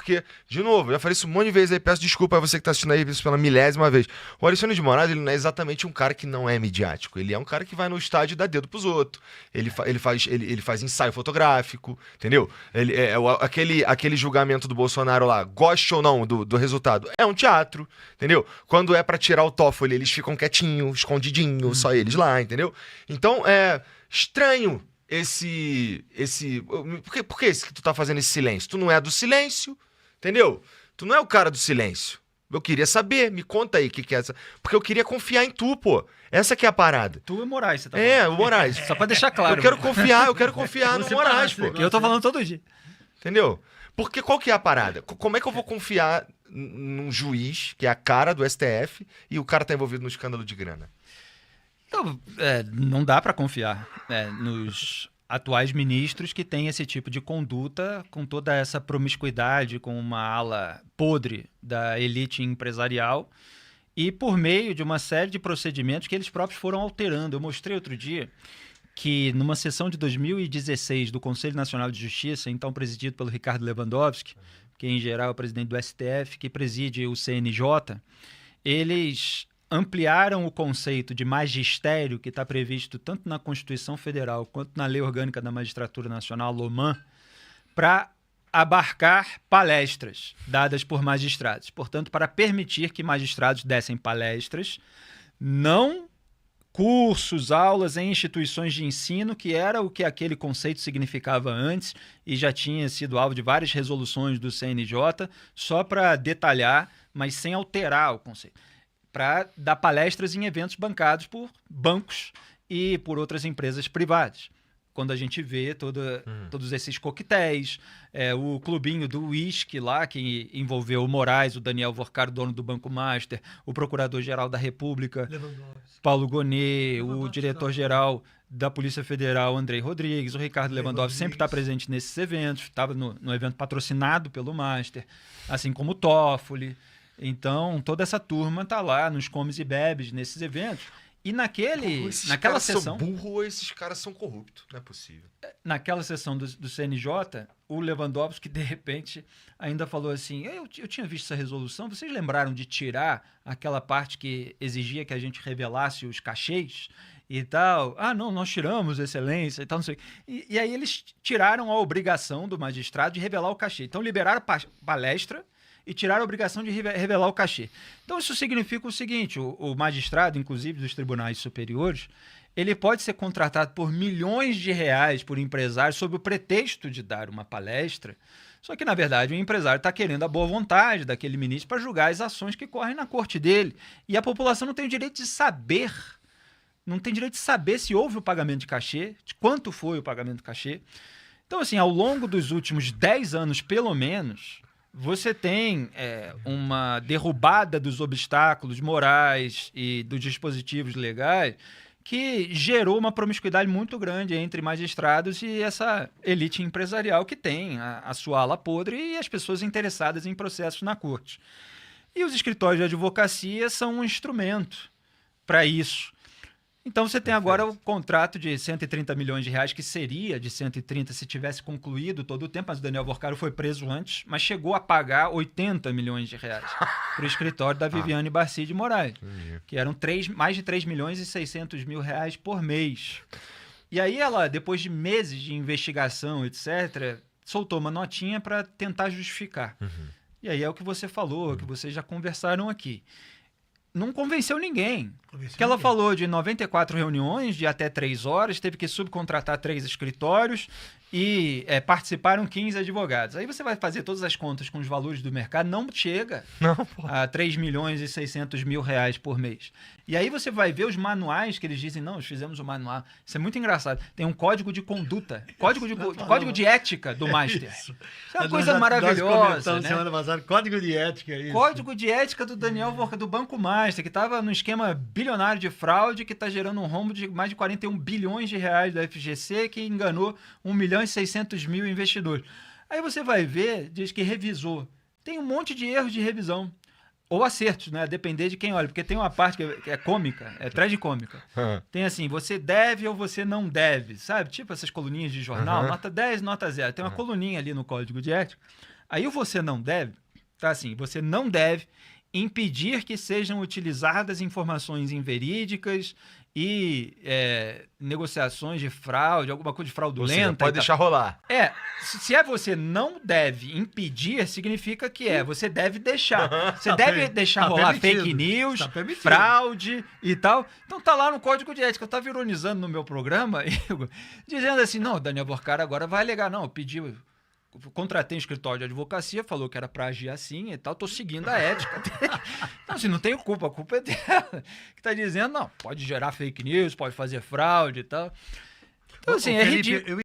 porque, de novo, eu já falei isso um monte de vezes aí, peço desculpa a você que tá assistindo aí isso pela 1000ª vez. O Alexandre de Moraes, ele não é exatamente um cara que não é midiático, ele é um cara que vai no estádio e dá dedo pros outros, ele faz ensaio fotográfico, entendeu? Aquele julgamento do Bolsonaro lá, goste ou não do resultado, é um teatro, entendeu? Quando é pra tirar o Toffoli, eles ficam quietinhos, escondidinhos, só eles lá, entendeu? Então, é estranho por que esse que tu tá fazendo esse silêncio? Tu não é do silêncio, entendeu? Tu não é o cara do silêncio. Eu queria saber, me conta aí o que é essa. Porque eu queria confiar em tu, pô. Essa que é a parada. Tu e o Moraes, você tá falando. É, o Moraes. Só pra deixar claro. Eu quero confiar no Moraes, pô. Que eu tô falando todo dia. Entendeu? Porque qual que é a parada? Como é que eu vou confiar num juiz, que é a cara do STF, e o cara tá envolvido no escândalo de grana? Então, não dá para confiar nos atuais ministros que têm esse tipo de conduta, com toda essa promiscuidade, com uma ala podre da elite empresarial e por meio de uma série de procedimentos que eles próprios foram alterando. Eu mostrei outro dia que numa sessão de 2016 do Conselho Nacional de Justiça, então presidido pelo Ricardo Lewandowski, que em geral é o presidente do STF, que preside o CNJ, eles ampliaram o conceito de magistério que está previsto tanto na Constituição Federal quanto na Lei Orgânica da Magistratura Nacional, LOMAN, para abarcar palestras dadas por magistrados. Portanto, para permitir que magistrados dessem palestras, não cursos, aulas em instituições de ensino, que era o que aquele conceito significava antes e já tinha sido alvo de várias resoluções do CNJ, só para detalhar, mas sem alterar o conceito, para dar palestras em eventos bancados por bancos e por outras empresas privadas. Quando a gente vê todos esses coquetéis, o clubinho do uísque lá, que envolveu o Moraes, o Daniel Vorcaro, dono do Banco Master, o Procurador-Geral da República, Paulo Gonet, o Diretor-Geral da Polícia Federal, Andrei Rodrigues, o Ricardo Lewandowski sempre está presente nesses eventos, estava no evento patrocinado pelo Master, assim como o Toffoli. Então, toda essa turma está lá nos comes e bebes nesses eventos. E naquela sessão... são burros ou esses caras são corruptos? Não é possível. Naquela sessão do CNJ, o Lewandowski, de repente, ainda falou assim, eu tinha visto essa resolução, vocês lembraram de tirar aquela parte que exigia que a gente revelasse os cachês e tal? Ah, não, nós tiramos, excelência e tal, não sei. E aí eles tiraram a obrigação do magistrado de revelar o cachê. Então liberaram palestra e tiraram a obrigação de revelar o cachê. Então isso significa o seguinte, o magistrado, inclusive dos tribunais superiores, ele pode ser contratado por milhões de reais por empresários sob o pretexto de dar uma palestra, só que, na verdade, o empresário está querendo a boa vontade daquele ministro para julgar as ações que correm na corte dele. E a população não tem o direito de saber, se houve o pagamento de cachê, de quanto foi o pagamento de cachê. Então, assim, ao longo dos últimos 10 anos, pelo menos, você tem uma derrubada dos obstáculos morais e dos dispositivos legais que gerou uma promiscuidade muito grande entre magistrados e essa elite empresarial que tem a sua ala podre e as pessoas interessadas em processos na corte. E os escritórios de advocacia são um instrumento para isso. Então você tem agora o contrato de 130 milhões de reais, que seria de 130 se tivesse concluído todo o tempo, mas o Daniel Vorcaro foi preso antes, mas chegou a pagar 80 milhões de reais para o escritório da Viviane Barci de Moraes, que eram mais de 3 milhões e 600 mil reais por mês. E aí ela, depois de meses de investigação, etc., soltou uma notinha para tentar justificar. E aí é o que você falou, que vocês já conversaram aqui. Não convenceu ninguém. Porque ela falou de 94 reuniões de até 3 horas, teve que subcontratar 3 escritórios e participaram 15 advogados. Aí você vai fazer todas as contas com os valores do mercado, não chega a 3 milhões e 600 mil reais por mês. E aí você vai ver os manuais que eles dizem, não, nós fizemos o manual. Isso é muito engraçado. Tem um código de conduta, código de ética do Master. Isso é uma coisa maravilhosa, né? Semana passada, código de ética. Isso. Código de ética do Daniel do Banco Master, que estava no esquema bilionário de fraude, que está gerando um rombo de mais de 41 bilhões de reais da FGC, que enganou 1 milhão e 600 mil investidores. Aí você vai ver, diz que revisou. Tem um monte de erros de revisão. Ou acertos, né? A depender de quem olha. Porque tem uma parte que é cômica, é tragicômica. Tem assim, você deve ou você não deve, sabe? Tipo essas coluninhas de jornal, nota 10, nota 0. Tem uma coluninha ali no código de ética. Aí o você não deve, tá assim, você não deve impedir que sejam utilizadas informações inverídicas e negociações de fraude, alguma coisa de fraudulenta. Ou seja, pode deixar rolar. Se é você não deve impedir, significa que você deve deixar. Você deve deixar Tá rolar permitido. fake news, Tá permitido. fraude e tal. Então tá lá no Código de Ética. Eu tava ironizando no meu programa, Igor, dizendo assim, não, Daniel Borcara agora vai alegar. Não, eu pedi... Contratei um escritório de advocacia, falou que era pra agir assim e tal, tô seguindo a ética. Então, assim, não tenho culpa, a culpa é dela. Que tá dizendo, não, pode gerar fake news, pode fazer fraude e tal. Então, assim, Ô, é Felipe, ridículo. eu